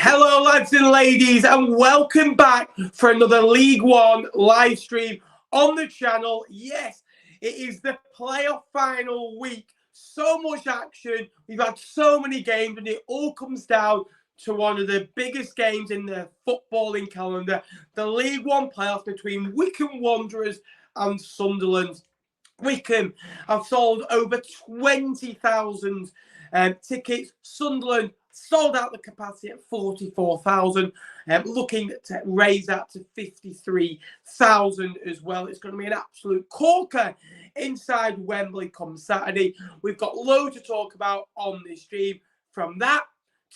Hello, lads and ladies, and welcome back for another League One live stream on the channel. Yes, it is the playoff final week. So much action. We've had so many games, and it all comes down to one of the biggest games in the footballing calendar, the League One playoff between Wycombe Wanderers and Sunderland. Wycombe have sold over 20,000 tickets. Sunderland sold out the capacity at 44,000, looking to raise that to 53,000 as well. It's going to be an absolute corker inside Wembley come Saturday. We've got loads to talk about on this stream, from that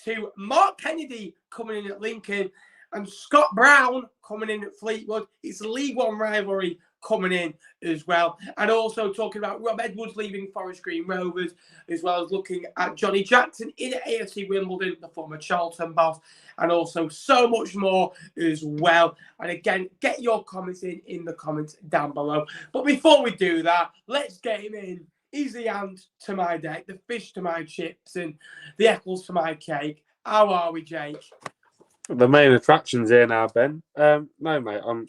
to Mark Kennedy coming in at Lincoln and Scott Brown coming in at Fleetwood. It's a League One rivalry coming in as well. And also talking about Rob Edwards leaving Forest Green Rovers, as well as looking at Johnny Jackson in AFC Wimbledon, the former Charlton boss, and also so much more as well. And again, get your comments in the comments down below. But before we do that, let's get him in. He's the ant to my deck, the fish to my chips, and the Eccles to my cake. How are we, Jake? The main attraction's here now, Ben. No, mate, I'm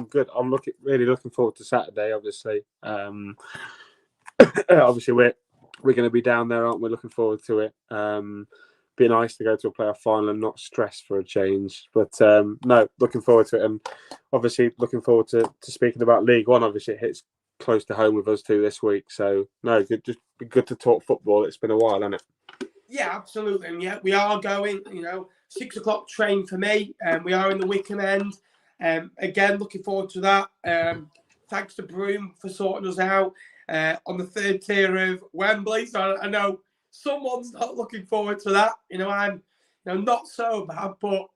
good. I'm really looking forward to Saturday. Obviously, obviously we're going to be down there, aren't we? Looking forward to it. Be nice to go to a playoff final and not stress for a change. But no, looking forward to it, and obviously looking forward to speaking about League One. Obviously, it hits close to home with us too this week. So no, just be good to talk football. It's been a while, hasn't it? Yeah, absolutely. And yeah, we are going. 6 o'clock train for me. We are in the Wycombe end. Again, looking forward to that. Thanks to Broom for sorting us out on the third tier of Wembley. So I know someone's not looking forward to that. I'm not so bad, but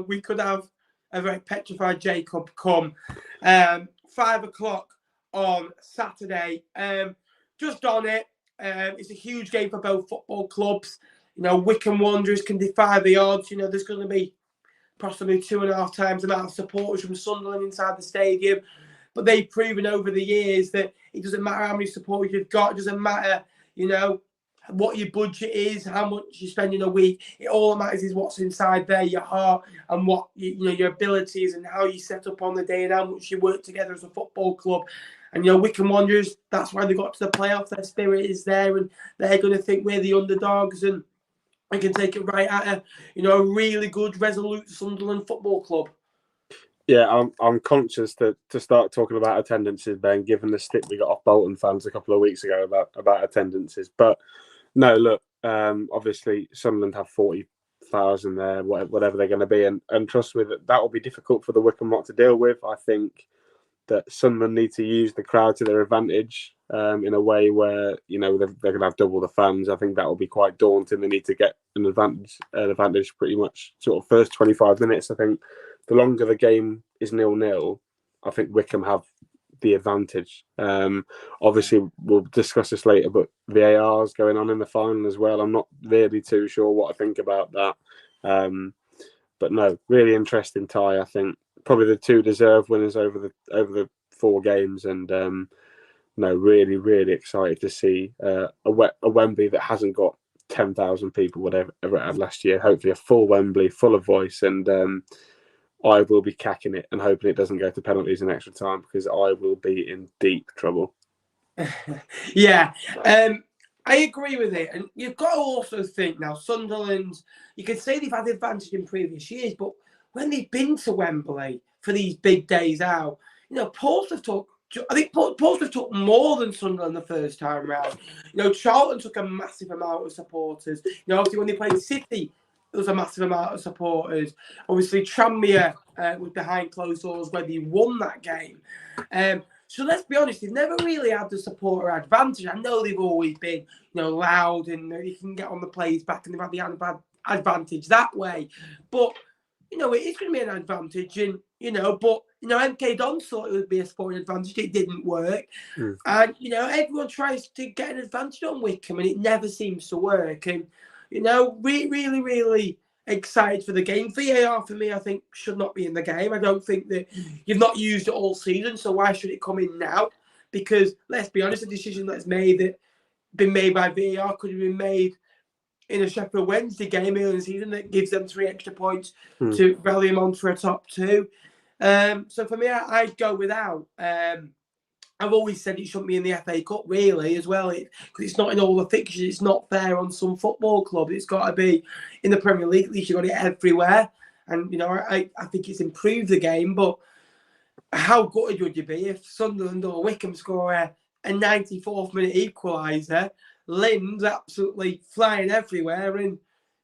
we could have a very petrified Jacob come 5 o'clock on Saturday. Just on it. It's a huge game for both football clubs. Wycombe Wanderers can defy the odds. There's going to be possibly 2.5 times the amount of supporters from Sunderland inside the stadium. But they've proven over the years that it doesn't matter how many supporters you've got. It doesn't matter, what your budget is, how much you spend in a week. It all matters is what's inside there, your heart, and what your abilities and how you set up on the day and how much you work together as a football club. And Wycombe Wanderers, that's why they got to the playoff. Their spirit is there, and they're going to think we're the underdogs, and we can take it right at a really good, resolute Sunderland football club. Yeah, I'm conscious to start talking about attendances, Ben, given the stick we got off Bolton fans a couple of weeks ago about attendances. But no, look, obviously Sunderland have 40,000 there, whatever they're going to be, and trust me, that will be difficult for the Wycombe lot to deal with. I think that Sunderland need to use the crowd to their advantage in a way where they're going to have double the fans. I think that will be quite daunting. They need to get an advantage pretty much sort of first 25 minutes. I think the longer the game is 0-0, I think Wycombe have the advantage. Obviously, we'll discuss this later, but VAR is going on in the final as well. I'm not really too sure what I think about that. But no, really interesting tie. I think probably the two deserved winners over the 4 games, and no, really, really excited to see a Wembley that hasn't got 10,000 people, whatever it had last year. Hopefully, a full Wembley, full of voice, and I will be cacking it and hoping it doesn't go to penalties in extra time, because I will be in deep trouble. Yeah. I agree with it. And you've got to also think now, Sunderland, you can say they've had the advantage in previous years, but when they've been to Wembley for these big days out, Portsmouth took more than Sunderland the first time round. Charlton took a massive amount of supporters. Obviously when they played City, there was a massive amount of supporters. Obviously Tranmere was behind closed doors when they won that game. So let's be honest, they've never really had the supporter advantage. I know they've always been, loud, and you can get on the players back, and they've had the advantage that way. But it is going to be an advantage, and but MK Dons thought it would be a sporting advantage. It didn't work, and everyone tries to get an advantage on Wycombe, and it never seems to work. And really, really excited for the game. VAR for me, I think, should not be in the game. I don't think that you've not used it all season, so why should it come in now? Because let's be honest, the decision that's been made by VAR could have been made in a Sheffield Wednesday game early in the season that gives them 3 extra points Mm. to rally them on for a top 2. So for me, I'd go without. I've always said it shouldn't be in the FA Cup, really, as well, because it's not in all the fixtures. It's not fair on some football clubs. It's got to be in the Premier League. At least you've got it everywhere. And, you know, I think it's improved the game. But how gutted would you be if Sunderland or Wickham score a 94th minute equaliser, limbs absolutely flying everywhere, and,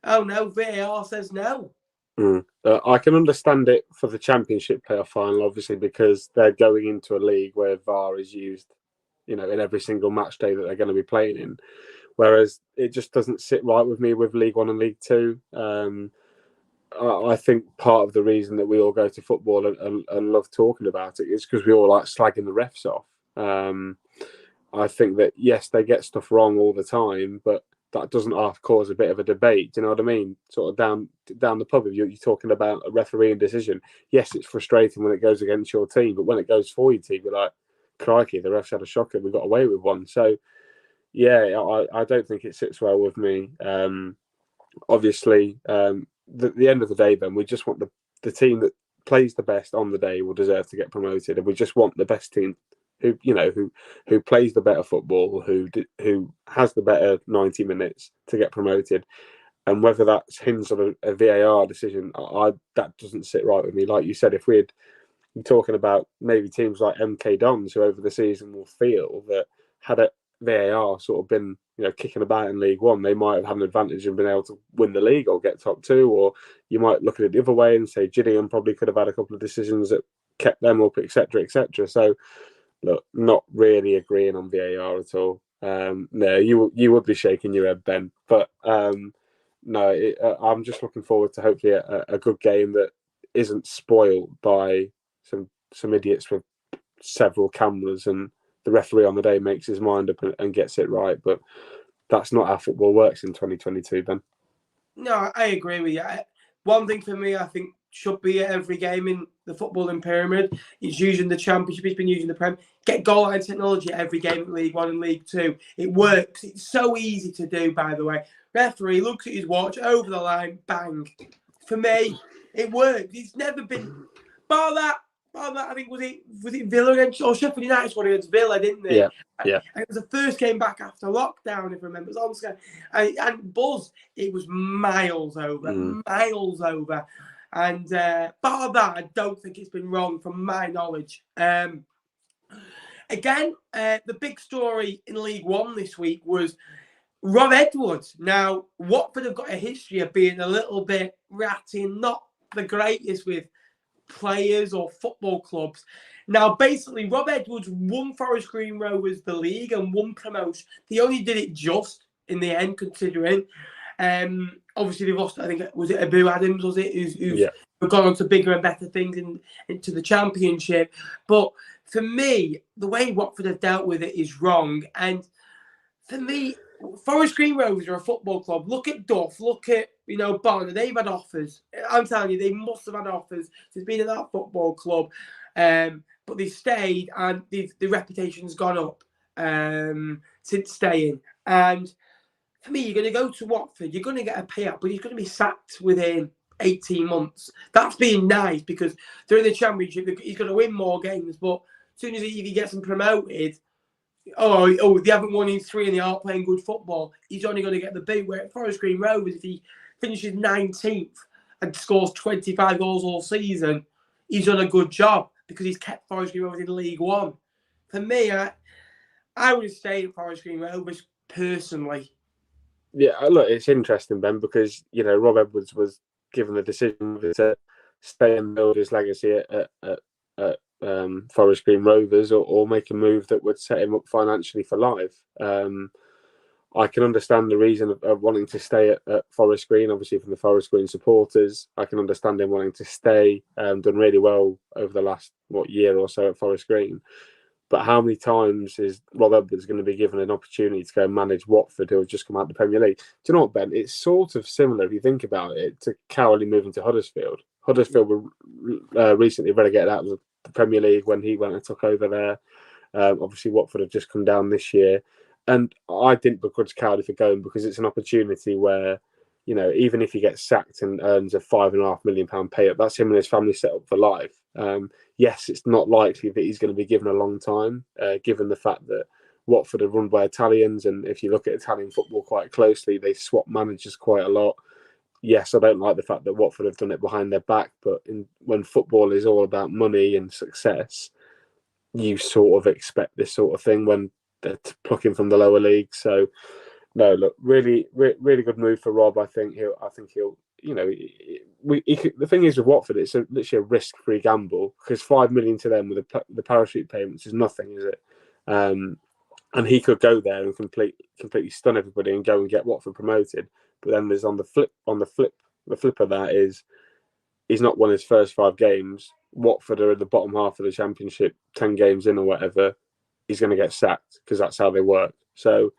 oh no, VAR says no. I can understand it for the Championship playoff final, obviously, because they're going into a league where VAR is used, you know, in every single match day that they're going to be playing in. Whereas it just doesn't sit right with me with League One and League Two. I think part of the reason that we all go to football and love talking about it is because we all like slagging the refs off. I think that, yes, they get stuff wrong all the time, but that doesn't cause a bit of a debate. Do you know what I mean? Sort of down the pub, you're talking about a refereeing decision. Yes, it's frustrating when it goes against your team, but when it goes for your team, you're like, crikey, the refs had a shocker. We got away with one. So, yeah, I don't think it sits well with me. Obviously, the end of the day, then, we just want the team that plays the best on the day will deserve to get promoted, and we just want the best team who plays the better football, who has the better 90 minutes to get promoted. And whether that's hinged on a VAR decision, that doesn't sit right with me. Like you said, if we're talking about maybe teams like MK Dons, who over the season will feel that had a VAR sort of been, you know, kicking about in League One, they might have had an advantage and been able to win the league or get top 2. Or you might look at it the other way and say Gillingham probably could have had a couple of decisions that kept them up, etc., etc. So, look, not really agreeing on VAR at all. No, you would be shaking your head, Ben. But no, I'm just looking forward to hopefully a good game that isn't spoiled by some idiots with several cameras and the referee on the day makes his mind up and gets it right. But that's not how football works in 2022, Ben. No, I agree with you. One thing for me, I think, should be at every game in the footballing pyramid is using the Championship. It's been using the Prem. Get goal line technology at every game in League One and League Two. It works. It's so easy to do, by the way. Referee looks at his watch, over the line, bang. For me, it works. It's never been... Bar that, I think, was it Villa against... Or Sheffield United won against Villa, didn't they? Yeah. And it was the first game back after lockdown, if I remember. It was on and Buzz, it was miles over. And bar that, I don't think it's been wrong from my knowledge. Again, the big story in League One this week was Rob Edwards. Now, Watford have got a history of being a little bit ratty and not the greatest with players or football clubs. Now, basically, Rob Edwards won Forest Green Rovers the league and won promotion. He only did it just in the end, considering. Obviously, they lost, I think, was it Abu Adams, was it? Who's gone on to bigger and better things into the Championship. But for me, the way Watford have dealt with it is wrong. And for me, Forest Green Rovers are a football club. Look at Duff, look at, Bonner. They've had offers. I'm telling you, they must have had offers since being at that football club. But they've stayed and the reputation's gone up since staying. And for me, you're going to go to Watford, you're going to get a payout, but he's going to be sacked within 18 months. That's being nice because they're in the Championship. He's going to win more games, but as soon as he gets them promoted, they haven't won in 3 and they aren't playing good football, he's only going to get the boot. Where at Forest Green Rovers, if he finishes 19th and scores 25 goals all season, he's done a good job because he's kept Forest Green Rovers in League One. For me, I would have stayed at Forest Green Rovers personally. Yeah, look, it's interesting, Ben, because Rob Edwards was given the decision to stay and build his legacy at Forest Green Rovers or make a move that would set him up financially for life. I can understand the reason of wanting to stay at Forest Green, obviously from the Forest Green supporters. I can understand him wanting to stay, done really well over the last year or so at Forest Green. But how many times is Rob Edwards going to be given an opportunity to go and manage Watford, who have just come out of the Premier League? Do you know what, Ben? It's sort of similar, if you think about it, to Cowley moving to Huddersfield. Huddersfield were recently relegated out of the Premier League when he went and took over there. Obviously, Watford have just come down this year. And I didn't begrudge Cowley for going because it's an opportunity where, even if he gets sacked and earns a £5.5 million pay up, that's him and his family set up for life. Yes, it's not likely that he's going to be given a long time, given the fact that Watford are run by Italians, and if you look at Italian football quite closely, they swap managers quite a lot. Yes, I don't like the fact that Watford have done it behind their back, but when football is all about money and success, you sort of expect this sort of thing when they're plucking from the lower league. So, no, look, really, really good move for Rob. I think he'll. The thing is with Watford, it's literally a risk-free gamble because 5 million to them with the parachute payments is nothing, is it? And he could go there and completely stun everybody and go and get Watford promoted. But then there's the flip of that is he's not won his first 5 games. Watford are at the bottom half of the Championship, 10 games in or whatever. He's going to get sacked because that's how they work. So,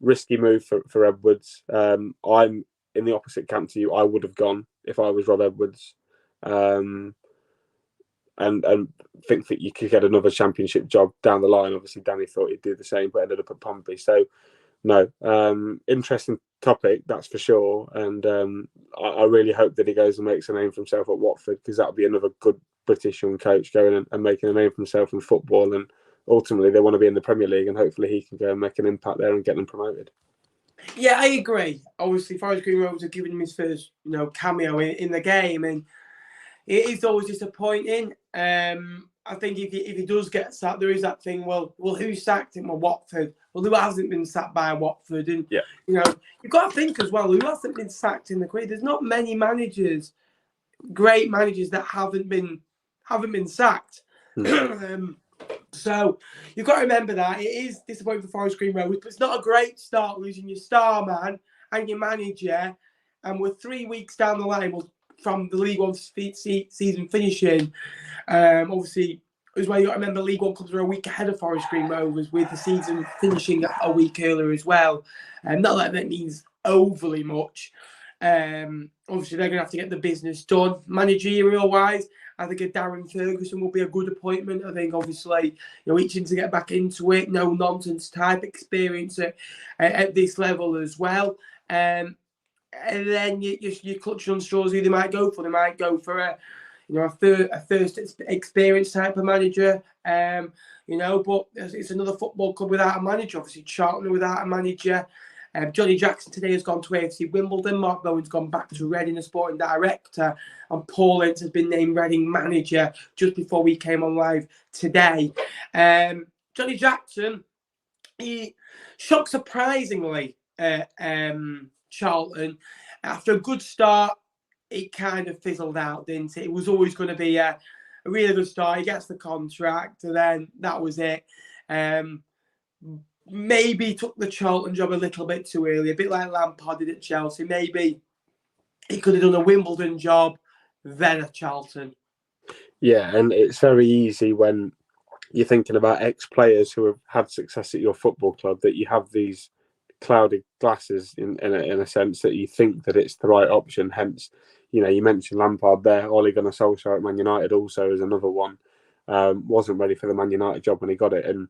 risky move for Edwards. I'm in the opposite camp to you. I would have gone if I was Rob Edwards, and think that you could get another Championship job down the line. Obviously, Danny thought he'd do the same, but ended up at Pompey. So, no, interesting topic, that's for sure. And I really hope that he goes and makes a name for himself at Watford, because that would be another good British young coach going and making a name for himself in football. And ultimately, they want to be in the Premier League, and hopefully he can go and make an impact there and get them promoted. Yeah, I agree. Obviously, Forest Green Rovers have given him his first, cameo in the game, and it is always disappointing. I think if he does get sacked, there is that thing. Well, who sacked him? Well, Watford. Well, who hasn't been sacked by Watford? And you've got to think as well. Who hasn't been sacked in the career? There's not many managers, great managers, that haven't been sacked. So you've got to remember that it is disappointing for Forest Green Rovers, but it's not a great start losing your star man and your manager. And we're 3 weeks down the line from the League One season finishing. Obviously, as well, you got to remember League One clubs are a week ahead of Forest Green Rovers, with the season finishing a week earlier as well. Not that that means overly much. Obviously, they're going to have to get the business done. Managerial wise, I think a Darren Ferguson will be a good appointment. I think, obviously, itching to get back into it, no nonsense type experience at this level as well. And then you're clutching on straws who they might go for. They might go for a first experience type of manager. But it's another football club without a manager. Obviously, Charlton without a manager. Johnny Jackson today has gone to AFC Wimbledon. Mark Bowen's gone back to Reading as sporting director. And Paul Ince has been named Reading manager just before we came on live today. Johnny Jackson, he shocked surprisingly Charlton. After a good start, it kind of fizzled out, didn't it? It was always going to be a really good start. He gets the contract, and then that was it. Maybe took the Charlton job a little bit too early, a bit like Lampard did at Chelsea. Maybe he could have done a Wimbledon job, then a Charlton. Yeah, and it's very easy when you're thinking about ex-players who have had success at your football club that you have these clouded glasses in a sense that you think that it's the right option. Hence, you mentioned Lampard there. Ole Gunnar Solskjaer at Man United also is another one. Wasn't ready for the Man United job when he got it. And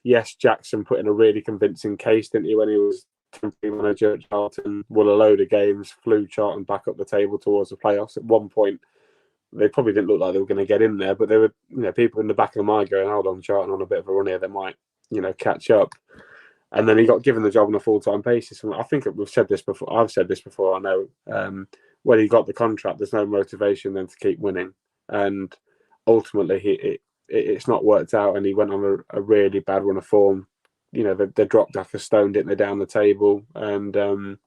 yes, Jackson put in a really convincing case, didn't he, when he was temporary manager at Charlton, won a load of games, flew Charlton back up the table towards the playoffs. At one point, they probably didn't look like they were going to get in there, but there were, people in the back of the mind going, hold on, Charlton on a bit of a run here, they might, catch up. And then he got given the job on a full-time basis. And I think we've said this before. I've said this before, I know. When he got the contract, there's no motivation then to keep winning. And ultimately, it's not worked out, and he went on a really bad run of form. They dropped like a stone, didn't they, down the table? And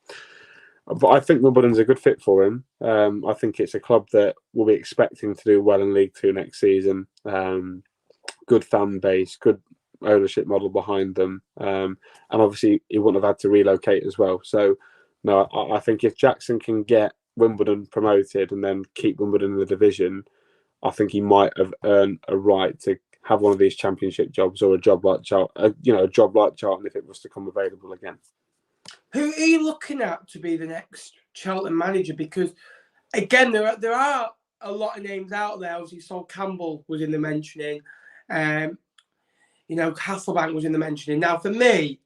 but I think Wimbledon's a good fit for him. I think it's a club that will be expecting to do well in League Two next season. Good fan base, good ownership model behind them, and obviously he wouldn't have had to relocate as well. So, no, I think if Jackson can get Wimbledon promoted and then keep Wimbledon in the division, I think he might have earned a right to have one of these Championship jobs, or a job like Charlton, a job like Charlton if it was to come available again. Who are you looking at to be the next Charlton manager? Because again, there are a lot of names out there. Obviously, Sol Campbell was in the mentioning. Hasselbank was in the mentioning. Now, for me,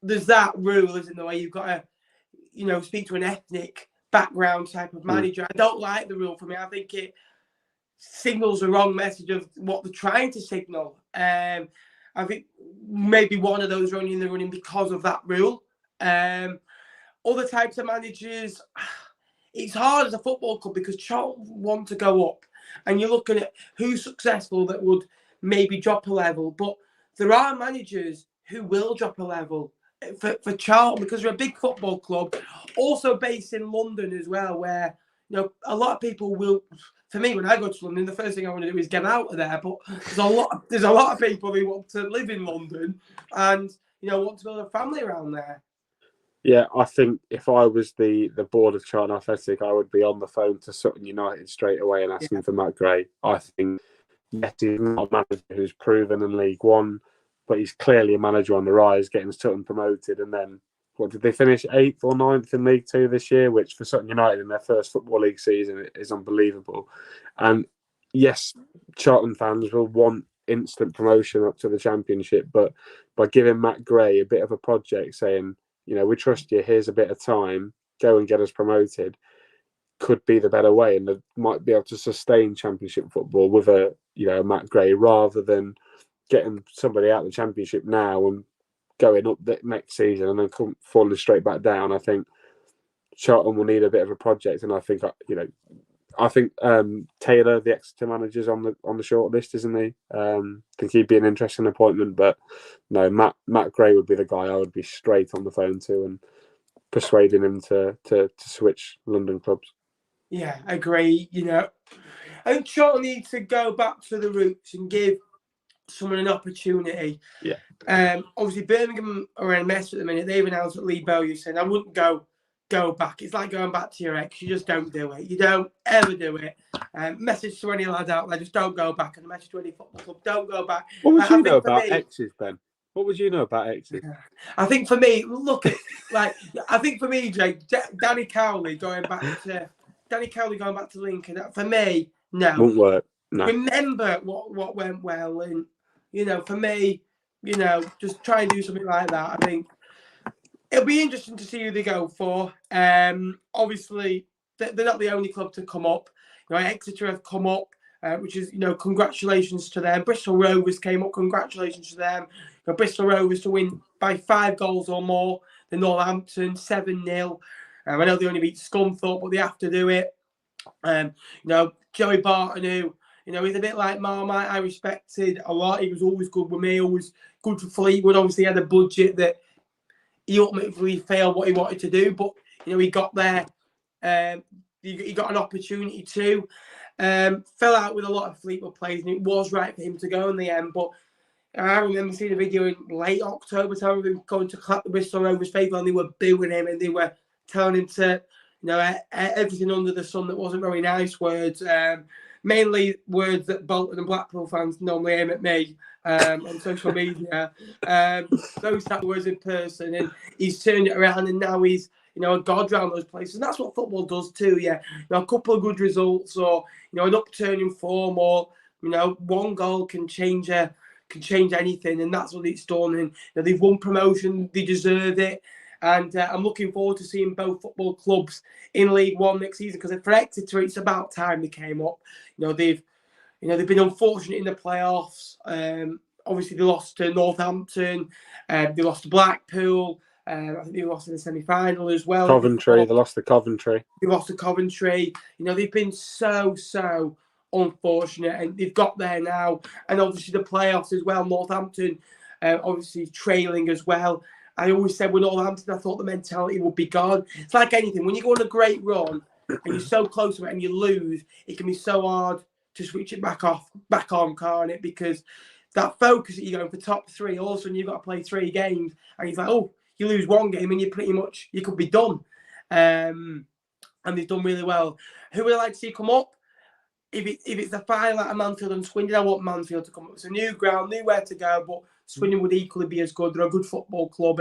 there's that rule, isn't there, where you've got to, speak to an ethnic background type of manager. I don't like the rule for me. I think it signals the wrong message of what they're trying to signal. I think maybe one of those are only in the running because of that rule. Other types of managers, it's hard as a football club because Charlton want to go up, and you're looking at who's successful that would maybe drop a level. But there are managers who will drop a level for Charlton because they're a big football club, also based in London as well, where a lot of people will. For me, when I go to London, the first thing I want to do is get out of there. But there's a lot of people who want to live in London and want to build a family around there. Yeah, I think if I was the board of Charlton Athletic, I would be on the phone to Sutton United straight away and asking for Matt Gray. I think, yes, he's not a manager who's proven in League One, but he's clearly a manager on the rise, getting Sutton promoted. And then, what did they finish, 8th or 9th in League Two this year, which for Sutton United in their first Football League season is unbelievable. And yes, Charlton fans will want instant promotion up to the Championship, but by giving Matt Gray a bit of a project, saying, we trust you, here's a bit of time, go and get us promoted, could be the better way, and they might be able to sustain Championship football with a Matt Gray rather than getting somebody out of the Championship now and going up the next season and then falling straight back down. I think Charlton will need a bit of a project, and I think Taylor, the Exeter manager's on the short list, isn't he? I think he'd be an interesting appointment, but no, Matt Gray would be the guy I would be straight on the phone to and persuading him to switch London clubs. Yeah, I agree. I think Charlton needs to go back to the roots and give someone an opportunity. Yeah. Obviously, Birmingham are in a mess at the minute. They've announced that Lee Bowyer saying, I wouldn't go back. It's like going back to your ex. You just don't do it. You don't ever do it. Message to any lad out there, just don't go back. And a message to any football club, don't go back. What would you know about exes, Ben? What would you know about exes? I think for me, I think for me, Jake, Danny Cowley going back to Lincoln. For me, no. Won't work. No. Remember what went well, and for me, just try and do something like that. I think it'll be interesting to see who they go for. Obviously, they're not the only club to come up. Exeter have come up, which is, congratulations to them. Bristol Rovers came up, congratulations to them. Bristol Rovers to win by 5 goals or more than Northampton, 7-0. I know they only beat Scunthorpe, but they have to do it. Joey Barton, who, he's a bit like Marmite. I respected a lot. He was always good with me, always good for Fleetwood. Obviously, he had a budget that he ultimately failed what he wanted to do, but he got there. He got an opportunity to. Fell out with a lot of Fleetwood players, and it was right for him to go in the end. But I remember seeing a video in late October time of him going to clap the Bristol Rovers faithful, and they were booing him, and they were telling him to, everything under the sun that wasn't very nice words. Mainly words that Bolton and Blackpool fans normally aim at me on social media. Those type of words in person, and he's turned it around, and now he's a god around those places. And that's what football does too. Yeah, a couple of good results, or an upturn in form, or one goal can change anything, and that's what it's done. And they've won promotion, they deserve it. And I'm looking forward to seeing both football clubs in League One next season, because for Exeter, it's about time they came up. They've been unfortunate in the playoffs. Obviously, they lost to Northampton. They lost to Blackpool. I think they lost in the semi-final as well. Coventry. They lost to Coventry. They've been so unfortunate, and they've got there now. And obviously the playoffs as well. Northampton, obviously trailing as well. I always said with Northampton, I thought the mentality would be gone. It's like anything. When you go on a great run and you're so close to it and you lose, it can be so hard to switch it back on, can't it? Because that focus that you're going for top 3, all of a sudden you've got to play 3 games, and you're like, oh, you lose 1 game and you could be done. And they've done really well. Who would I like to see come up? If it's the final out of Mansfield and Swindon, I want Mansfield to come up. It's a new ground, knew where to go, but Swindon would equally be as good. They're a good football club.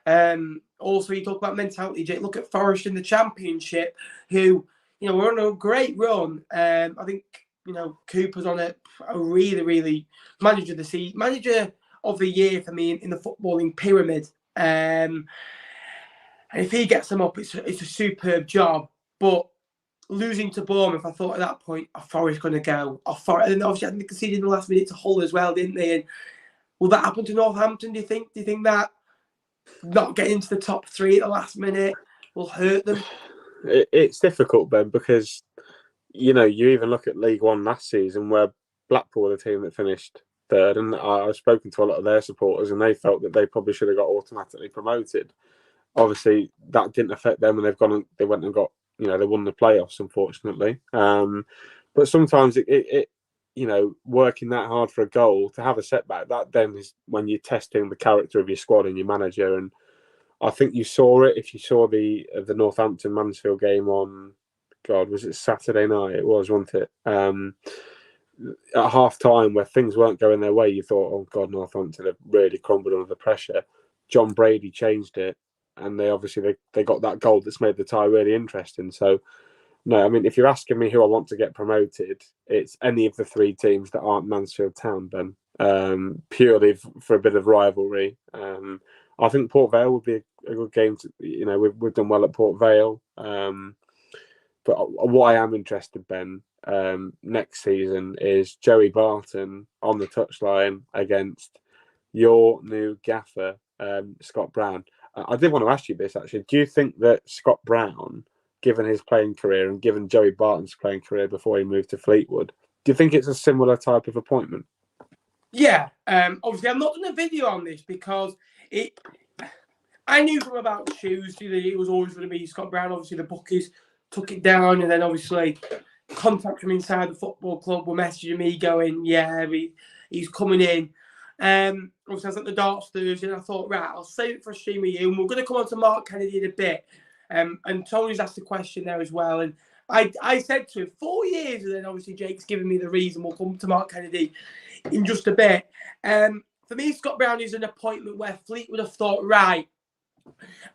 And also, you talk about mentality, Jake. Look at Forest in the Championship, who, were on a great run. I think, Cooper's on a really, really manager of the year for me in the footballing pyramid. And if he gets them up, it's a superb job. But losing to Bournemouth, I thought at that point, Forest going to go. And obviously, I think they conceded in the last minute to Hull as well, didn't they? And will that happen to Northampton, do you think? Do you think that not getting into the top three at the last minute will hurt them? It's difficult, Ben, because, you even look at League One last season where Blackpool were the team that finished third, and I've spoken to a lot of their supporters, and they felt that they probably should have got automatically promoted. Obviously, that didn't affect them, and they went and got, they won the playoffs, unfortunately. But sometimes it working that hard for a goal to have a setback, that then is when you're testing the character of your squad and your manager. And I think you saw it if you saw the Northampton Mansfield game on, God, was it Saturday night? It was, wasn't it? At half time, where things weren't going their way, you thought, oh God, Northampton have really crumbled under the pressure. John Brady changed it, and they got that goal that's made the tie really interesting. So, no, I mean, if you're asking me who I want to get promoted, it's any of the three teams that aren't Mansfield Town, Ben, purely for a bit of rivalry. I think Port Vale would be a good game. We've done well at Port Vale. But what I am interested, Ben, next season is Joey Barton on the touchline against your new gaffer, Scott Brown. I did want to ask you this, actually. Do you think that Scott Brown, given his playing career and given Joey Barton's playing career before he moved to Fleetwood, do you think it's a similar type of appointment? Yeah. Obviously, I've not done a video on this because I knew from about Tuesday that it was always going to be Scott Brown. Obviously, the bookies took it down, and then obviously contact from inside the football club were messaging me going, yeah, he's coming in. Obviously, I was at the darts Thursday, and I thought, right, I'll save it for a stream with you, and we're going to come on to Mark Kennedy in a bit. And Tony's asked a question there as well, and I said to him 4 years, and then obviously Jake's given me the reason. We'll come to Mark Kennedy in just a bit. For me, Scott Brown is an appointment where Fleetwood have thought, right,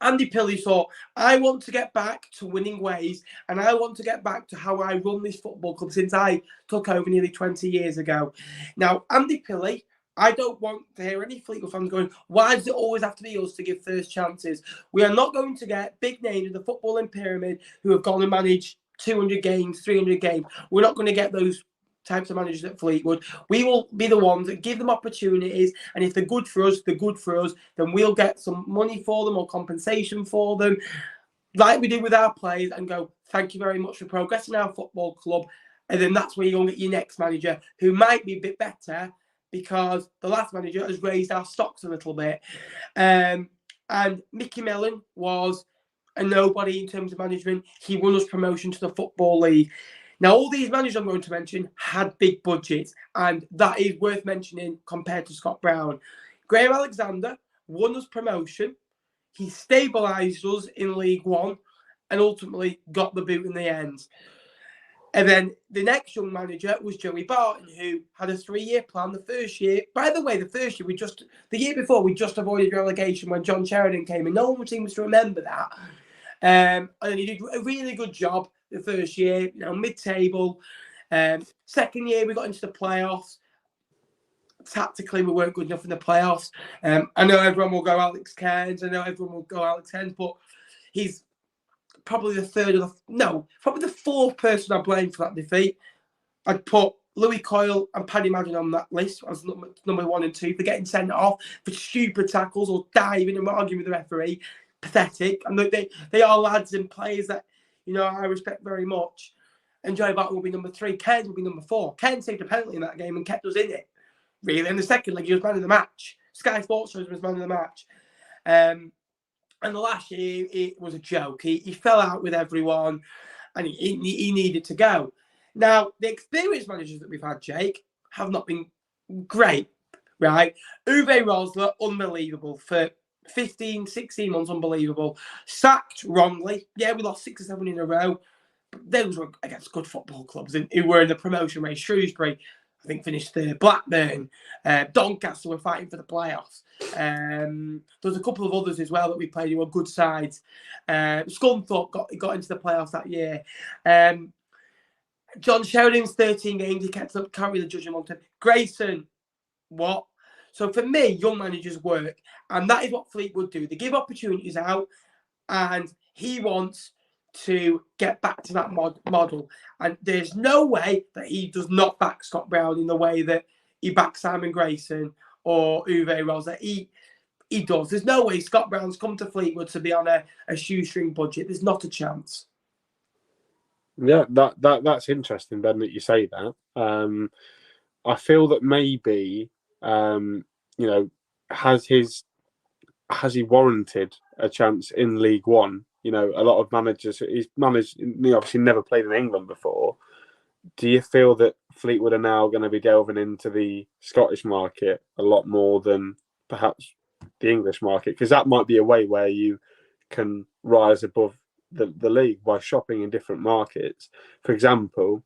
Andy Pilley thought, I want to get back to winning ways, and I want to get back to how I run this football club since I took over nearly 20 years ago. Now, Andy Pilley, I don't want to hear any Fleetwood fans going, why does it always have to be us to give first chances? We are not going to get big names in the footballing pyramid who have gone and managed 200 games, 300 games. We're not going to get those types of managers at Fleetwood. We will be the ones that give them opportunities, and if they're good for us, then we'll get some money for them or compensation for them, like we do with our players, and go, thank you very much for progressing our football club. And then that's where you're going to get your next manager, who might be a bit better because the last manager has raised our stocks a little bit. And Mickey Mellon was a nobody in terms of management. He won us promotion to the Football League. Now, all these managers I'm going to mention had big budgets, and that is worth mentioning compared to Scott Brown. Graham Alexander won us promotion. He stabilised us in League One and ultimately got the boot in the end. And then the next young manager was Joey Barton, who had a 3-year plan. The first year, by the way, the year before, we just avoided relegation when John Sheridan came in. No one seems to remember that. And he did a really good job the first year, mid-table. Second year, we got into the playoffs. Tactically, we weren't good enough in the playoffs. I know everyone will go Alex Cairns. But he's probably the fourth person I blame for that defeat. I'd put Louis Coyle and Paddy Madden on that list as number 1 and 2 for getting sent off for stupid tackles or diving and arguing with the referee. Pathetic. And they are lads and players that I respect very much. And Joey Barton will be number 3. Cairns will be number 4. Cairns saved a penalty in that game and kept us in it. Really, in the second leg, he was man of the match. Sky Sports was man of the match. And the last year, it was a joke. He fell out with everyone, and he needed to go. Now, the experienced managers that we've had, Jake, have not been great, right? Uwe Rosler, unbelievable for 15, 16 months, unbelievable. Sacked wrongly. Yeah, we lost 6 or 7 in a row. But those were against good football clubs who were in the promotion race. Shrewsbury, I think, finished third. Blackburn, Doncaster were fighting for the playoffs. There's a couple of others as well that we played who were good sides. Scunthorpe got into the playoffs that year. John Sheridan's 13 games, he kept up, can't really judge him on time. Grayson, what? So for me, young managers work, and that is what Fleetwood do. They give opportunities out, and he wants to get back to that model. And there's no way that he does not back Scott Brown in the way that he backs Simon Grayson or Uwe Rosa. He does. There's no way Scott Brown's come to Fleetwood to be on a shoestring budget. There's not a chance. Yeah, that's interesting, Ben, that you say that. I feel that maybe, has he warranted a chance in League One? A lot of managers, he's managed, he obviously never played in England before. Do you feel that Fleetwood are now going to be delving into the Scottish market a lot more than perhaps the English market? Because that might be a way where you can rise above the league by shopping in different markets. For example,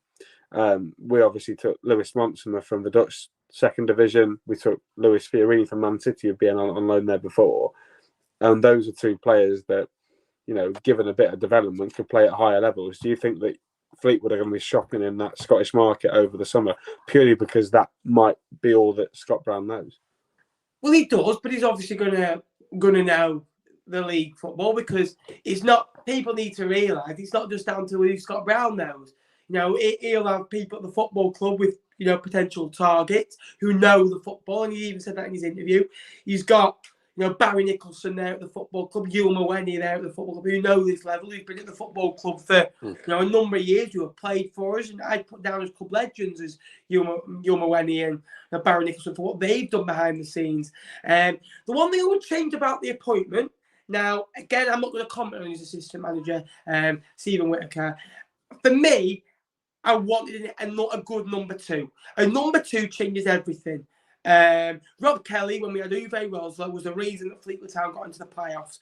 we obviously took Lewis Monsema from the Dutch second division. We took Luis Fiorini from Man City, who'd been on loan there before. And those are two players that, given a bit of development, could play at higher levels. Do you think that Fleetwood are going to be shopping in that Scottish market over the summer purely because that might be all that Scott Brown knows? Well, he does, but he's obviously going to know the league football, because it's not. People need to realise it's not just down to who Scott Brown knows. He'll have people at the football club with potential targets who know the football, and he even said that in his interview. He's got Barry Nicholson there at the football club, Ewan Maweni there at the football club, who know this level, who's been at the football club for a number of years, who have played for us, and I'd put down as club legends as Ewan Maweni and Barry Nicholson for what they've done behind the scenes. The one thing I would change about the appointment, now again, I'm not going to comment on his assistant manager, Stephen Whittaker. For me, I wanted a good number two. A number two changes everything. Rob Kelly, when we had Uwe Rosler, was the reason that Fleetwood Town got into the playoffs.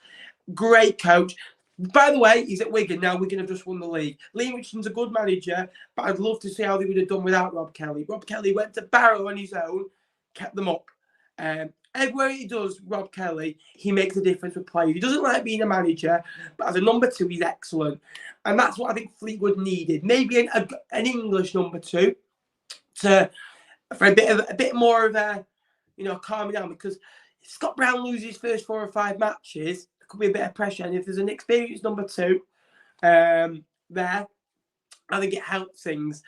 Great coach. By the way, he's at Wigan now. Wigan have just won the league. Liam Richardson's a good manager, but I'd love to see how they would have done without Rob Kelly. Rob Kelly went to Barrow on his own, kept them up. Everywhere he does, Rob Kelly, he makes a difference with players. He doesn't like being a manager, but as a number two, he's excellent. And that's what I think Fleetwood needed. Maybe an English number two for a bit more of a, calming down. Because if Scott Brown loses his first 4 or 5 matches, there could be a bit of pressure. And if there's an experienced number two there, I think it helps things.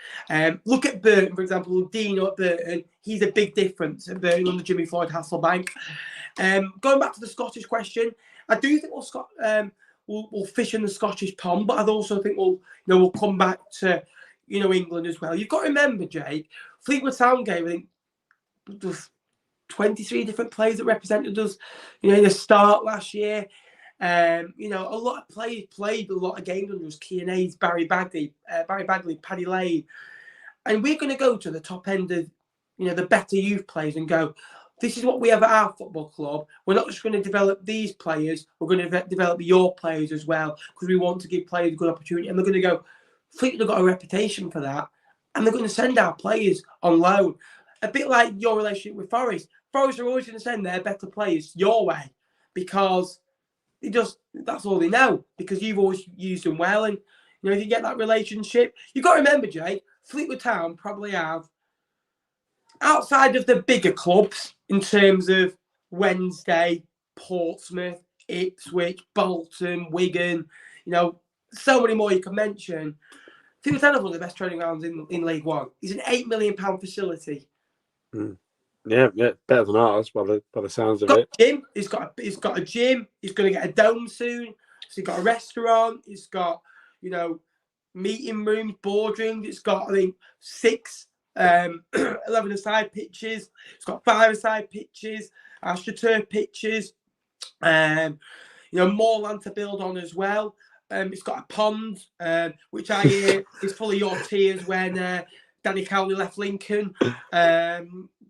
Look at Burton, for example. Dino at Burton, he's a big difference at Burton under Jimmy Floyd Hasselbank. Going back to the Scottish question, I do think we'll fish in the Scottish pond, but I also think we'll come back to England as well. You've got to remember, Jake, Fleetwood Town gave, I think, 23 different players that represented us, in the start last year. A lot of players played a lot of games under us. Kean Hayes, Barry Bagley, Paddy Lane. And we're going to go to the top end of, the better youth players and go, this is what we have at our football club. We're not just going to develop these players. We're going to develop your players as well, because we want to give players a good opportunity. And they're going to go, Fleetwood have got a reputation for that. And they're going to send our players on loan. A bit like your relationship with Forest. Forest are always going to send their better players your way, because that's all they know, because you've always used them well. And, if you get that relationship, you've got to remember, Jake, Fleetwood Town probably have, outside of the bigger clubs, in terms of Wednesday, Portsmouth, Ipswich, Bolton, Wigan, so many more you can mention. Fleetwood Town have one of the best training grounds in League One. It's an £8 million facility. Yeah, better than ours by the sounds of it. Gym. He's got a gym. He's going to get a dome soon. So he's got a restaurant. He's got meeting rooms, boardrooms. It's got, I think, 6 11-a-side pitches. It's got 5-a-side pitches, AstroTurf pitches. More land to build on as well. It's got a pond, which I hear is full of your tears when Danny Cowley left Lincoln.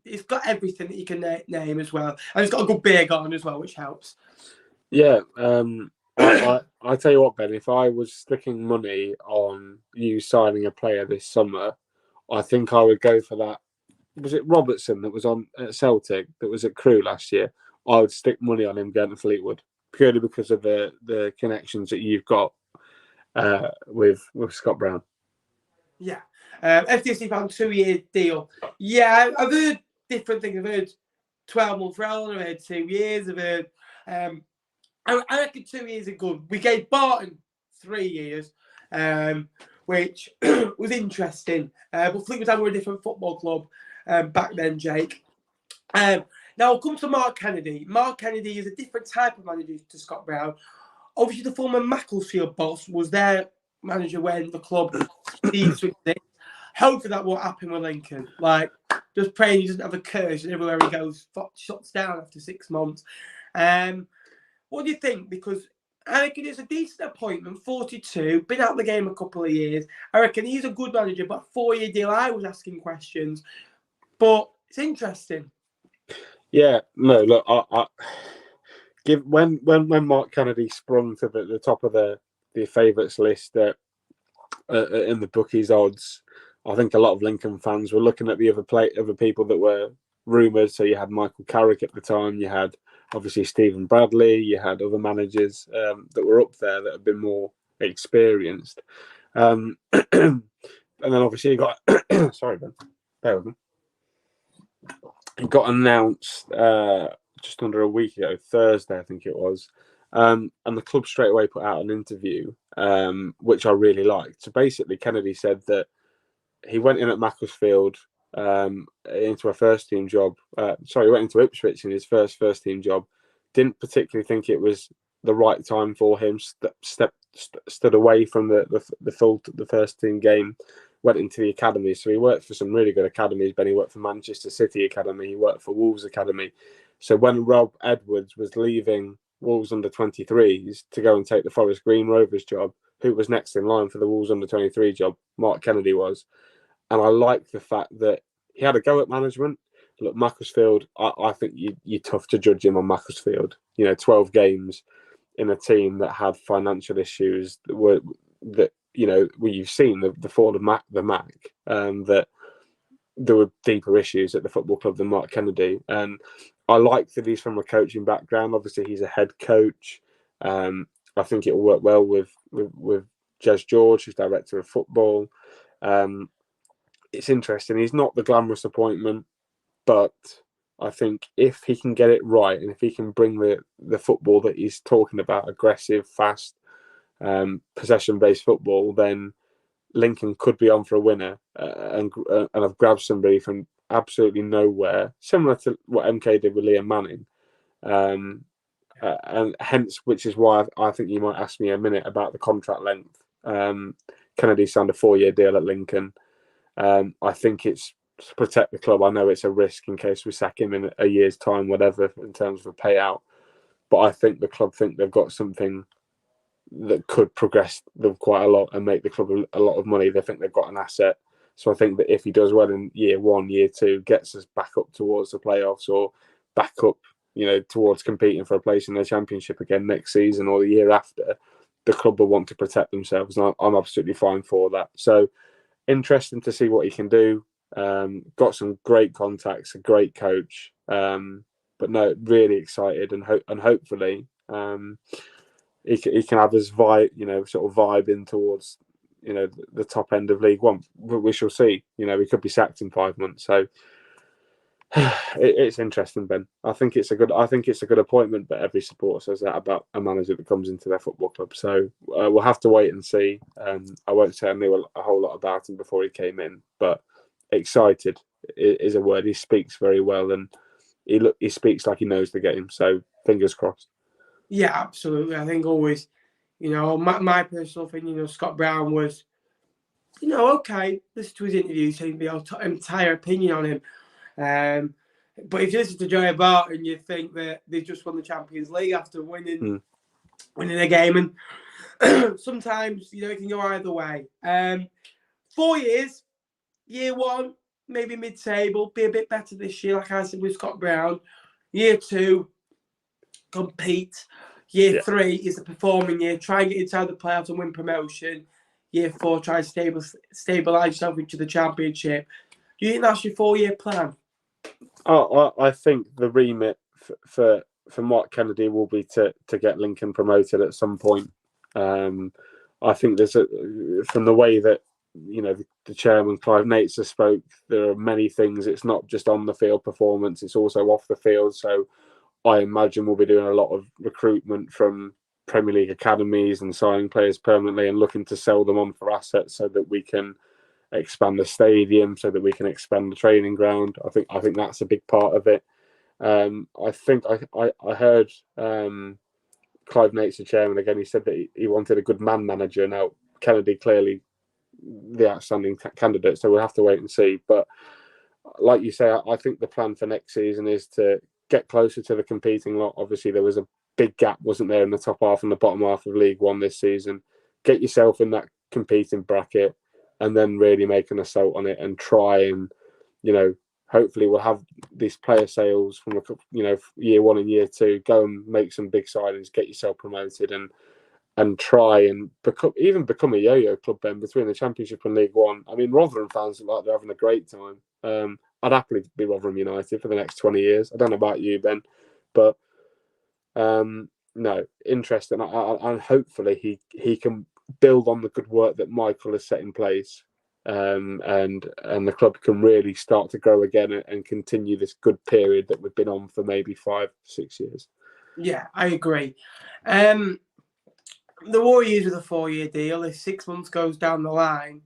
It's got everything that you can name as well. And it's got a good beer garden as well, which helps. Yeah. I tell you what, Ben, if I was sticking money on you signing a player this summer, I think I would go for that. Was it Robertson that was on at Celtic, that was at Crewe last year? I would stick money on him going to Fleetwood, purely because of the connections that you've got with Scott Brown. Yeah. FTC found 2-year deal. Yeah, I've heard different things. I've heard 12-month rolling. I had 2 years of it. I reckon 2 years are good. We gave Barton 3 years, which was interesting. But Fleetwood Town were a different football club back then, Jake. Now I'll come to Mark Kennedy. Mark Kennedy is a different type of manager to Scott Brown. Obviously, the former Macclesfield boss was their manager when the club ceased to exist. Hopefully that won't happen with Lincoln. Like, just praying he doesn't have a curse and everywhere he goes shuts down after 6 months. What do you think? Because I reckon it's a decent appointment, 42, been out of the game a couple of years. I reckon he's a good manager, but 4-year deal, I was asking questions. But it's interesting. Yeah, no, look, I give when Mark Kennedy sprung to the top of the favourites list in the bookies odds, I think a lot of Lincoln fans were looking at the other people that were rumoured. So you had Michael Carrick at the time, you had obviously Stephen Bradley, you had other managers that were up there that have been more experienced. And then obviously you got sorry, Ben, bear with me. It got announced just under a week ago, Thursday, I think it was. And the club straight away put out an interview, which I really liked. So basically, Kennedy said that he went in at Macclesfield into a first-team job. He went into Ipswich in his first-team job. Didn't particularly think it was the right time for him. Stood away from the first-team game. Went into the academy. So he worked for some really good academies. Then he worked for Manchester City Academy. He worked for Wolves Academy. So when Rob Edwards was leaving Wolves under-23s to go and take the Forest Green Rovers job, who was next in line for the Wolves under-23 job? Mark Kennedy was. And I like the fact that he had a go at management. Look, Macclesfield, I think you're tough to judge him on Macclesfield. 12 games in a team that had financial issues that you've seen the fall of the Mac, that there were deeper issues at the football club than Mark Kennedy. And I like that he's from a coaching background. Obviously, he's a head coach. I think it will work well with Jez George, who's director of football. It's interesting. He's not the glamorous appointment, but I think if he can get it right and if he can bring the football that he's talking about, aggressive, fast, possession-based football, then Lincoln could be on for a winner and have grabbed somebody from absolutely nowhere, similar to what MK did with Liam Manning. And hence, which is why I think you might ask me in a minute about the contract length. Kennedy signed a 4-year deal at Lincoln. I think it's to protect the club. I know it's a risk in case we sack him in a year's time, whatever, in terms of a payout. But I think the club think they've got something that could progress them quite a lot and make the club a lot of money. They think they've got an asset. So I think that if he does well in year 1, year 2, gets us back up towards the playoffs or back up, towards competing for a place in the championship again next season or the year after, the club will want to protect themselves. And I'm absolutely fine for that. So interesting to see what he can do. Got some great contacts, a great coach. But no, really excited and hopefully he can have his vibe, sort of vibe in towards, the top end of League One. We shall see. He could be sacked in 5 months. So it's interesting, Ben. I think it's a good appointment, but every supporter says that about a manager that comes into their football club. So we'll have to wait and see. I won't say I knew a whole lot about him before he came in, but excited is a word. He speaks very well, and he speaks like he knows the game. So fingers crossed. Yeah, absolutely. I think always, my personal opinion of Scott Brown was, okay, listen to his interviews, so you can be able to entire opinion on him. But if you listen to Joey Barton, you think that they just won the Champions League after winning a game, and sometimes it can go either way. 4 years, year 1 maybe mid-table, be a bit better this year, like I said with Scott Brown. Year 2, compete. Year 3 is the performing year. Try and get inside the playoffs and win promotion. Year 4, try and stabilise yourself into the championship. Do you think that's your 4-year plan? I think the remit for Mark Kennedy will be to get Lincoln promoted at some point. I think there's from the way that the chairman, Clive Nates, spoke. There are many things. It's not just on the field performance, it's also off the field. So I imagine we'll be doing a lot of recruitment from Premier League academies and signing players permanently and looking to sell them on for assets so that we can expand the stadium, so that we can expand the training ground. I think that's a big part of it. I think I heard Clive Nates, the chairman, again. He said that he wanted a good man manager. Now Kennedy clearly the outstanding candidate, so we'll have to wait and see. But like you say, I think the plan for next season is to get closer to the competing lot. Obviously, there was a big gap, wasn't there, in the top half and the bottom half of League One this season. Get yourself in that competing bracket, and then really make an assault on it and try and, hopefully we'll have these player sales from year one and year two. Go and make some big signings, get yourself promoted, and try and become a yo-yo club, Ben, between the Championship and League One. I mean, Rotherham fans look like they're having a great time. I'd happily be Rotherham United for the next 20 years. I don't know about you, Ben, but no, interesting. And hopefully he can build on the good work that Michael has set in place, and the club can really start to grow again and continue this good period that we've been on for maybe 5-6 years. Yeah, I agree. The worry is with a 4-year deal, if 6 months goes down the line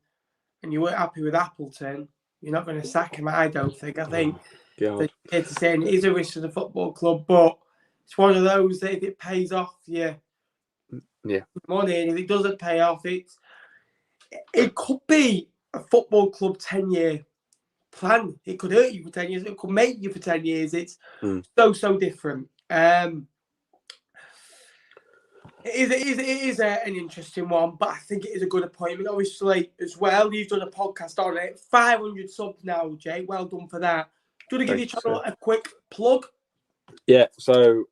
and you weren't happy with Appleton, you're not going to sack him, I don't think. I think they're here to say it is a risk to the football club, but it's one of those that if it pays off, money, and if it doesn't pay off, it could be a football club 10-year plan. It could hurt you for 10 years. It could make you for 10 years. It's so different. It is an interesting one, but I think it is a good appointment. Obviously, as well, you've done a podcast on it. 500 subs now, Jay. Well done for that. Do you want to give your channel a quick plug? Yeah, so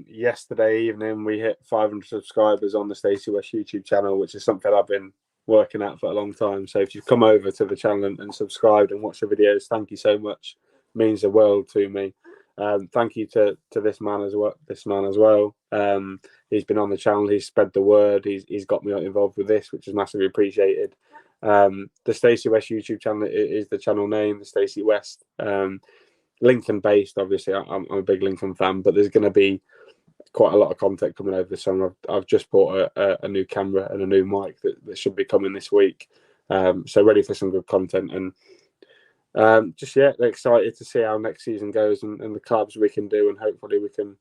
yesterday evening we hit 500 subscribers on the Stacey West YouTube channel, which is something I've been working at for a long time. So if you've come over to the channel and subscribed and watched the videos, thank you so much. It means the world to me. Thank you to this man as well. He's been on the channel. He's spread the word. He's got me involved with this, which is massively appreciated. The Stacey West YouTube channel is the channel name. The Stacey West, Lincoln based. Obviously, I'm a big Lincoln fan, but there's going to be quite a lot of content coming over the summer. I've just bought a new camera and a new mic that should be coming this week. So ready for some good content and. Excited to see how next season goes and the clubs we can do, and hopefully we can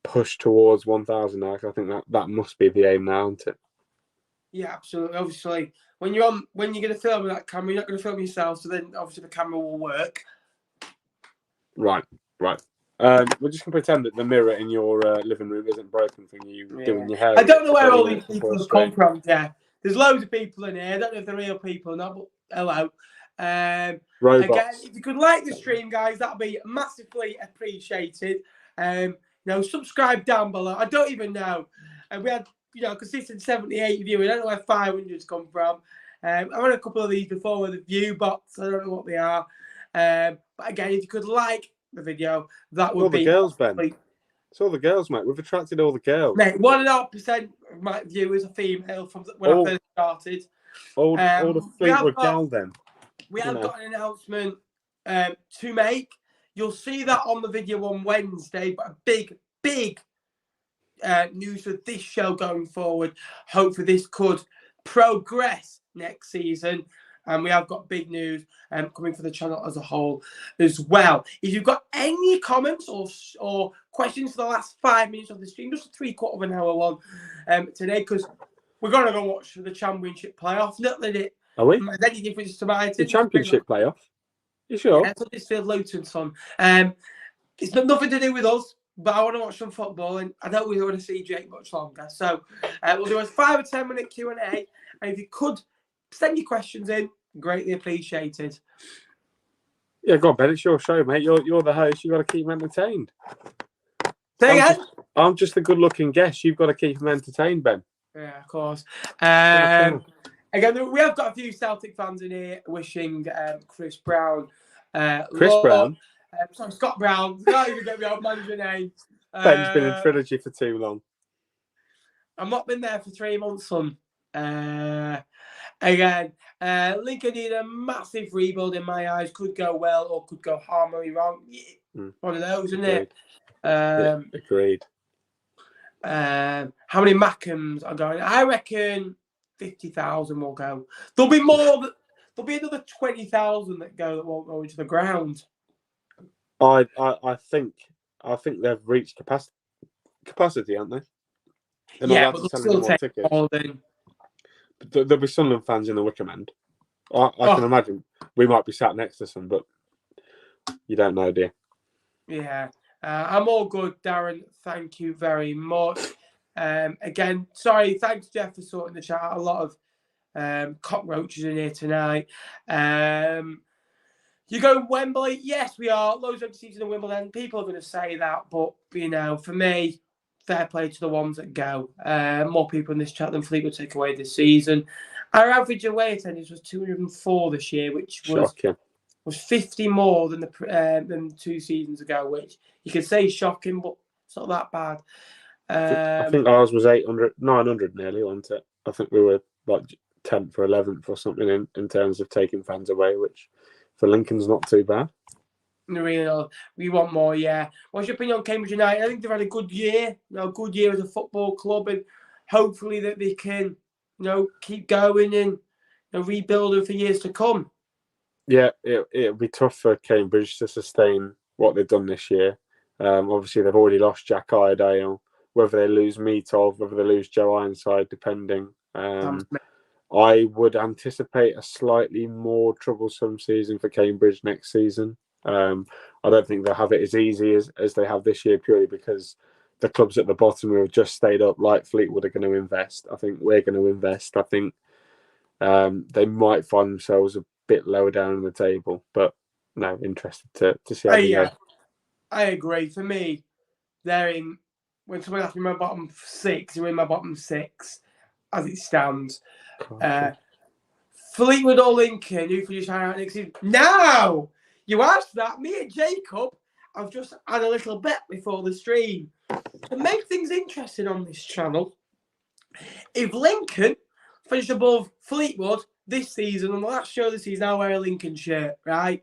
push towards 1,000 now. I think that must be the aim now, isn't it? Yeah, absolutely. Obviously, when you're going to film with that camera, you're not going to film yourself, so then obviously the camera will work. Right. We're just going to pretend that the mirror in your living room isn't broken from you doing your hair. I don't know where all these people have come from. Yeah, there's loads of people in here. I don't know if they're real people or not, but hello. Robots. Again, if you could like the stream, guys, that'd be massively appreciated. Subscribe down below. I don't even know. We had consistent 78 viewers. I don't know where 500's come from. I've had a couple of these before with the view bots. I don't know what they are. But again, if you could like the video, that would be all the girls, Ben. It's all the girls, mate. We've attracted all the girls. Mate, 1.5% of my viewers are female from when I first started. All the Fleetwood gal then. We have got an announcement to make. You'll see that on the video on Wednesday, but a big news with this show going forward. Hopefully this could progress next season. And we have got big news coming for the channel as a whole as well. If you've got any comments or questions for the last 5 minutes of the stream, just a 3/4 of an hour one today, because we're going to go watch the Championship playoff. Not that it makes any difference to my team. The Championship playoff? You sure? Yeah, it's Huddersfield Luton, son. It's got nothing to do with us, but I want to watch some football, and I don't really want to see Jake much longer. So we'll do a 5 or 10 minute Q&A, and if you could send your questions in, greatly appreciated. Yeah, go on, Ben. It's your show, mate. You're the host. You've got to keep them entertained. Say again? I'm just a good-looking guest. You've got to keep them entertained, Ben. Yeah, of course. Again, we have got a few Celtic fans in here wishing Chris Brown. Brown? Sorry, Scott Brown. Can't even get me old manager name. Ben's been in Trilogy for too long. I've not been there for 3 months, son. Again, Lincoln need a massive rebuild in my eyes. Could go well or could go harmony wrong. One of those, isn't it? Agreed. How many Mackhams are going? I reckon 50,000 will go. There'll be more. There'll be another 20,000 that won't go into the ground. I think they've reached capacity, aren't they? They're not allowed to sell any more tickets. But there'll be Sunderland fans in the Wickham end. I can imagine we might be sat next to some, but you don't know, dear. Yeah, I'm all good, Darren. Thank you very much. Again, sorry. Thanks, Jeff, for sorting the chat. A lot of cockroaches in here tonight. You go Wembley? Yes, we are. Loads of empty seats in Wimbledon. People are going to say that, but for me, fair play to the ones that go. More people in this chat than Fleetwood take away this season. Our average away attendance was 204 this year, which was 50 more than than 2 seasons ago. Which you could say shocking, but it's not that bad. I think ours was 900 nearly, wasn't it? I think we were like 10th or 11th or something in terms of taking fans away, which for Lincoln's not too bad. Really, we want more, yeah. What's your opinion on Cambridge United? I think they've had a good year, a good year as a football club, and hopefully that they can, keep going and rebuilding for years to come. Yeah, it'll be tough for Cambridge to sustain what they've done this year. Obviously, they've already lost Jack Iredale. Whether they lose Meatov, whether they lose Joe Ironside, depending. I would anticipate a slightly more troublesome season for Cambridge next season. I don't think they'll have it as easy as they have this year, purely because the clubs at the bottom who have just stayed up, like Fleetwood, are going to invest. I think we're going to invest. I think they might find themselves a bit lower down in the table, but no, interested to see how they go. I agree. For me, they're in. When someone asks me my bottom 6, they're in my bottom 6 as it stands. Fleetwood or Lincoln, who finished higher next season? Now you asked that. Me and Jacob have just had a little bet before the stream to make things interesting on this channel. If Lincoln finished above Fleetwood this season, on the last show of the season, I'll wear a Lincoln shirt, right?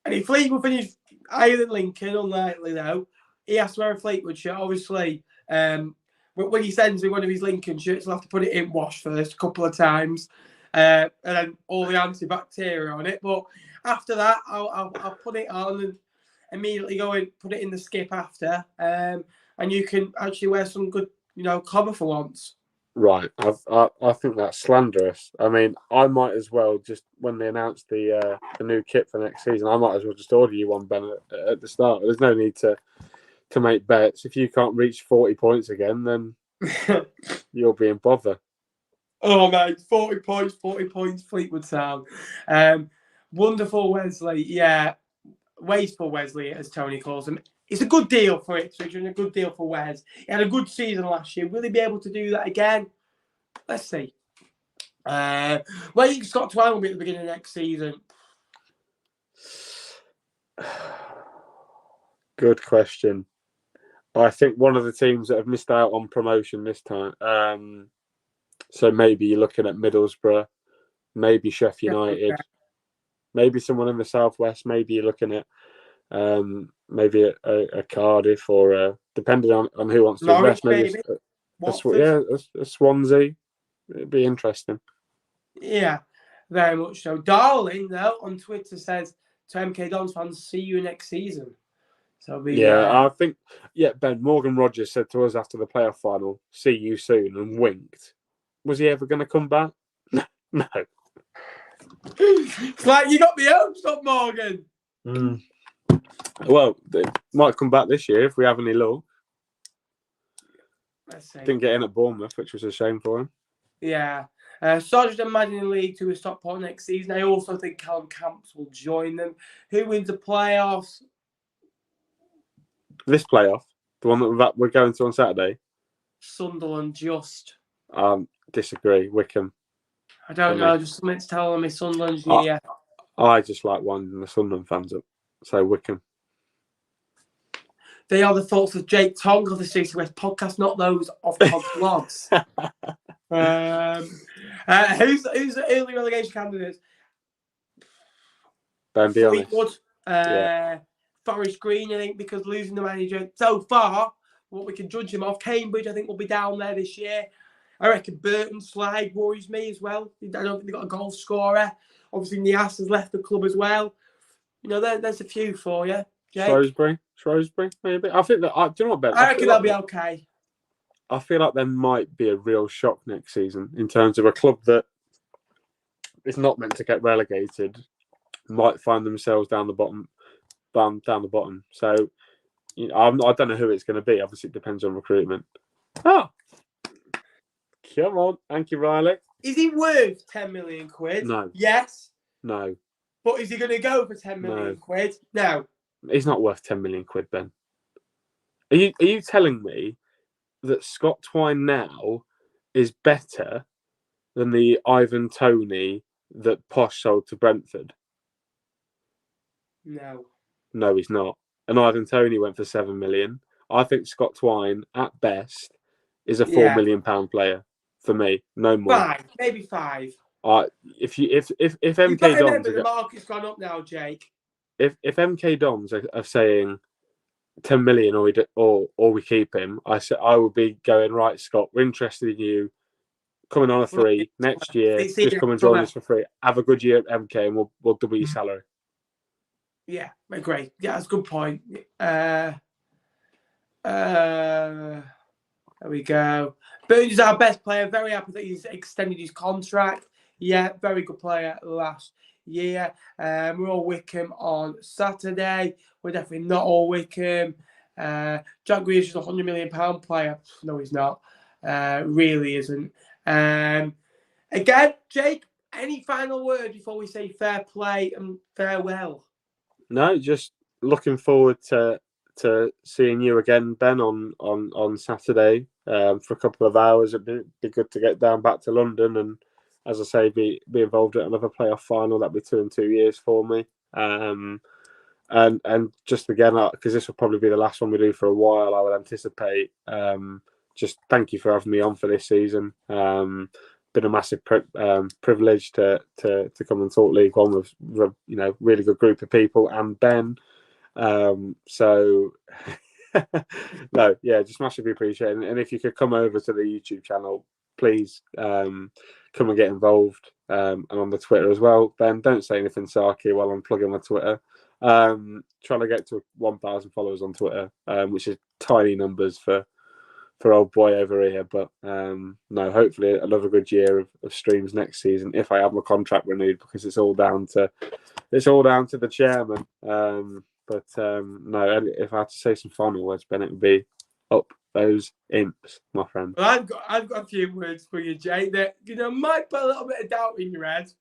And if Fleetwood finished higher than Lincoln, unlikely though, he has to wear a Fleetwood shirt. Obviously, when he sends me one of his Lincoln shirts, he'll have to put it in wash first a couple of times, and then all the antibacteria on it. But after that, I'll put it on and immediately go and put it in the skip after, and you can actually wear some good, cover for once. Right, I think that's slanderous. I mean, I might as well just, when they announce the new kit for next season, I might as well just order you one, Ben, at the start. There's no need to make bets. If you can't reach 40 points again, then you'll be in bother. Oh, mate, 40 points, Fleetwood Town. Wonderful Wesley, yeah. Wasteful Wesley, as Tony calls him. It's a good deal for Ipswich and a good deal for Wes. He had a good season last year. Will he be able to do that again? Let's see. Where you Scott Twine will be at the beginning of next season? Good question. I think one of the teams that have missed out on promotion this time. So maybe you're looking at Middlesbrough, maybe Sheffield United, maybe someone in the southwest. Maybe you're looking at maybe a Cardiff, or depending on who wants to Norwich, invest. Maybe a Swansea. It'd be interesting. Yeah, very much so. Darling, though, on Twitter says to MK Dons fans, see you next season. So I think, Ben, Morgan Rogers said to us after the playoff final, see you soon, and winked. Was he ever going to come back? No. It's like you got me hopes up, Morgan. Well, they might come back this year if we have any luck. Let's see. Didn't get in at Bournemouth, which was a shame for him. Yeah. Sargent and Madden in League 2 is Stockport next season. I also think Callum Camps will join them. Who wins the playoffs? This playoff, the one that we're going to on Saturday? Sunderland, just. Disagree. Wickham. I don't know. Just something's telling me Sunderland's near. I just like winding the Sunderland fans up. So Wickham. They are the thoughts of Jake Tong of the CC West podcast, not those of Todd Vlogs. Who's the early relegation candidates? Don't be honest. Fleetwood, Forest Green, I think, because losing the manager so far, what we can judge him off. Cambridge, I think, will be down there this year. I reckon Burton Slide worries me as well. I don't think they've got a goal scorer. Obviously, Nias has left the club as well. You know, there's a few for you. Jake. Shrewsbury, maybe. I think that. Do you know what, Ben? I reckon they'll be okay. I feel like there might be a real shock next season in terms of a club that is not meant to get relegated might find themselves down the bottom. So, you know, I don't know who it's going to be. Obviously, it depends on recruitment. Oh, come on, thank you, Riley. Is he worth 10 million quid? No. Yes. No. But is he going to go for 10 million quid? No. He's not worth 10 million quid, Ben. Are you telling me that Scott Twine now is better than the Ivan Toney that Posh sold to Brentford? No. No, he's not. And Ivan Toney went for 7 million. I think Scott Twine, at best, is a £4 million player for me. No more. Maybe 5. If MK You've got to Dons remember the market's gone up now, Jake. If MK Dons are saying 10 million or we keep him, I would be going, right, Scott, we're interested in you. Coming on a 3 next year, just come and join us for free. Have a good year at MK and we'll double your salary. Yeah, I agree. Yeah, that's a good point. There we go. Burns is our best player. Very happy that he's extended his contract. Yeah, very good player last year. We're all Wickham on Saturday. We're definitely not all Wickham. Jack Grealish is a £100 million player. No, he's not. Really isn't. Again, Jake, any final word before we say fair play and farewell? No, just looking forward to seeing you again, Ben, on Saturday for a couple of hours. It'd be good to get down back to London and, as I say, be involved at another playoff final. That'd be 2 in 2 years for me. And just again, because this will probably be the last one we do for a while, I would anticipate. Just thank you for having me on for this season. Been a massive privilege to come and talk League One with really good group of people and Ben. So no, yeah, just massively appreciate it. And if you could come over to the YouTube channel, please come and get involved. And on the Twitter as well. Ben, don't say anything sarky while I'm plugging my Twitter. Trying to get to 1,000 followers on Twitter, which is tiny numbers for old boy over here, but no, hopefully another good year of streams next season if I have my contract renewed, because it's all down to the chairman. But no, if I had to say some final words, Ben, it would be up those imps, my friend. Well, I've got a few words for you, Jake, that might put a little bit of doubt in your head.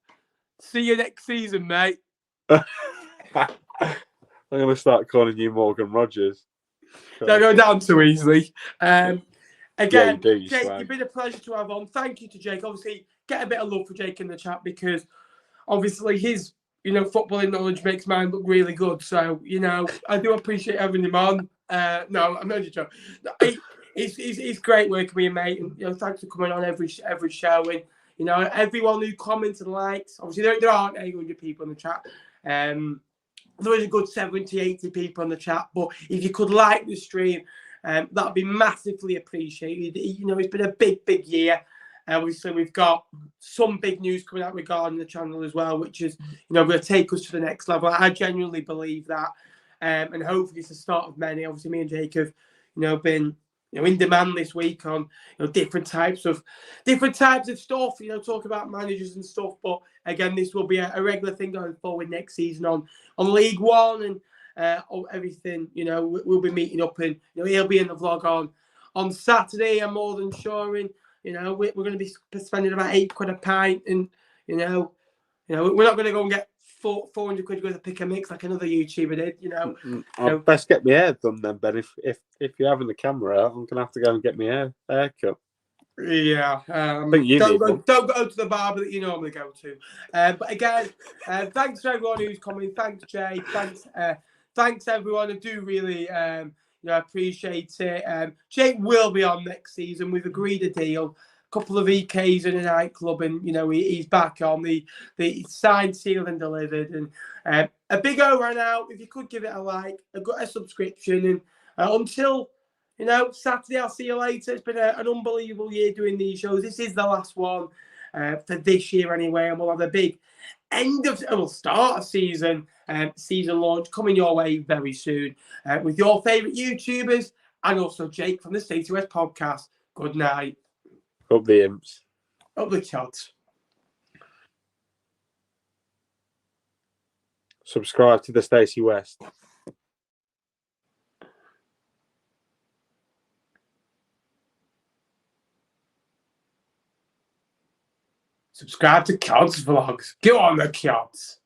See you next season, mate. I'm going to start calling you Morgan Rogers. Don't go down too easily. Again, Jake, you've been a pleasure to have on. Thank you to Jake. Obviously, get a bit of love for Jake in the chat, because obviously his footballing knowledge makes mine look really good. So, I do appreciate having him on. No, I'm not just joking. It's great working with you, mate. And, thanks for coming on every show. And, everyone who comments and likes. Obviously, there aren't 800 people in the chat. There is a good 70, 80 people in the chat. But if you could like the stream, that'd be massively appreciated. It's been a big year. Obviously, we've got some big news coming out regarding the channel as well, which is, going to take us to the next level. I genuinely believe that. And hopefully it's the start of many. Obviously, me and Jake have, been, in demand this week on, different types of stuff, talk about managers and stuff. But again, this will be a regular thing going forward next season on League One and everything. We'll be meeting up, and he'll be in the vlog on Saturday. I'm more than sure. And we're going to be spending about £8 a pint, and we're not going to go and get 400 quid worth of pick a mix like another YouTuber did. I'll best get my hair done then, Ben. If you're having the camera out, I'm going to have to go and get my hair cut. Yeah, I think you don't go to the barber that you normally go to. But again, thanks to everyone who's coming. Thanks, Jay. Thanks everyone. I do really appreciate it. Jake will be on next season. We've agreed a deal. couple of EKs in a nightclub, and he's back on the signed, sealed, and delivered. And a big over and out. If you could give it a like, a subscription, and until Saturday, I'll see you later. It's been an unbelievable year doing these shows. This is the last one for this year anyway, and we'll have a big start of season launch coming your way very soon with your favourite YouTubers and also Jake from the Stacey West podcast. Good night. Up the imps. Up the chods. Subscribe to the Stacey West. Subscribe to Cods Vlogs. Go on the Cods.